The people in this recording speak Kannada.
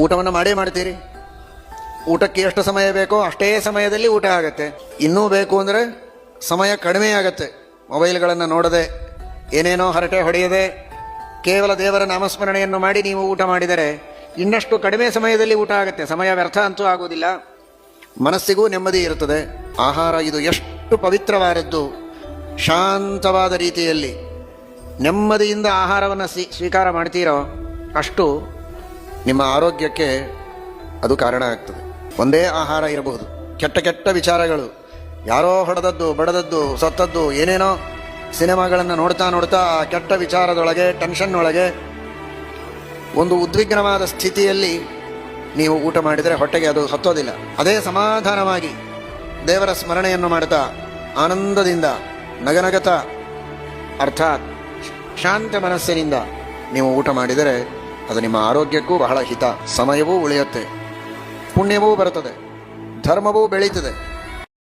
ಊಟವನ್ನು ಮಾಡೇ ಮಾಡ್ತೀರಿ. ಊಟಕ್ಕೆ ಎಷ್ಟು ಸಮಯ ಬೇಕೋ ಅಷ್ಟೇ ಸಮಯದಲ್ಲಿ ಊಟ ಆಗತ್ತೆ. ಇನ್ನೂ ಬೇಕು ಅಂದರೆ ಸಮಯ ಕಡಿಮೆ ಆಗತ್ತೆ. ಮೊಬೈಲ್ಗಳನ್ನು ನೋಡದೆ, ಏನೇನೋ ಹರಟೆ ಹೊಡೆಯದೆ, ಕೇವಲ ದೇವರ ನಾಮಸ್ಮರಣೆಯನ್ನು ಮಾಡಿ ನೀವು ಊಟ ಮಾಡಿದರೆ ಇನ್ನಷ್ಟು ಕಡಿಮೆ ಸಮಯದಲ್ಲಿ ಊಟ ಆಗುತ್ತೆ. ಸಮಯ ವ್ಯರ್ಥ ಅಂತೂ ಆಗುವುದಿಲ್ಲ, ಮನಸ್ಸಿಗೂ ನೆಮ್ಮದಿ ಇರುತ್ತದೆ. ಆಹಾರ ಇದು ಎಷ್ಟು ಪವಿತ್ರವಾದದ್ದು. ಶಾಂತವಾದ ರೀತಿಯಲ್ಲಿ ನೆಮ್ಮದಿಯಿಂದ ಆಹಾರವನ್ನು ಸ್ವೀಕಾರ ಮಾಡ್ತೀರೋ ಅಷ್ಟು ನಿಮ್ಮ ಆರೋಗ್ಯಕ್ಕೆ ಅದು ಕಾರಣ ಆಗ್ತದೆ. ಒಂದೇ ಆಹಾರ ಇರಬಹುದು, ಕೆಟ್ಟ ಕೆಟ್ಟ ವಿಚಾರಗಳು, ಯಾರೋ ಹೊಡೆದದ್ದು ಬಡದದ್ದು ಸತ್ತದ್ದು ಏನೇನೋ ಸಿನಿಮಾಗಳನ್ನು ನೋಡ್ತಾ ನೋಡ್ತಾ ಆ ಕೆಟ್ಟ ವಿಚಾರದೊಳಗೆ, ಟೆನ್ಷನ್ ಒಳಗೆ, ಒಂದು ಉದ್ವಿಗ್ನವಾದ ಸ್ಥಿತಿಯಲ್ಲಿ ನೀವು ಊಟ ಮಾಡಿದರೆ ಹೊಟ್ಟೆಗೆ ಅದು ಹತ್ತೋದಿಲ್ಲ. ಅದೇ ಸಮಾಧಾನವಾಗಿ ದೇವರ ಸ್ಮರಣೆಯನ್ನು ಮಾಡ್ತಾ ಆನಂದದಿಂದ ನಗನಗತ ಅರ್ಥಾತ್ ಶಾಂತ ಮನಸ್ಸಿನಿಂದ ನೀವು ಊಟ ಮಾಡಿದರೆ ಅದು ನಿಮ್ಮ ಆರೋಗ್ಯಕ್ಕೂ ಬಹಳ ಹಿತ. ಸಮಯವೂ ಉಳಿಯುತ್ತೆ, ಪುಣ್ಯವೂ ಬರುತ್ತದೆ, ಧರ್ಮವೂ ಬೆಳೀತದೆ.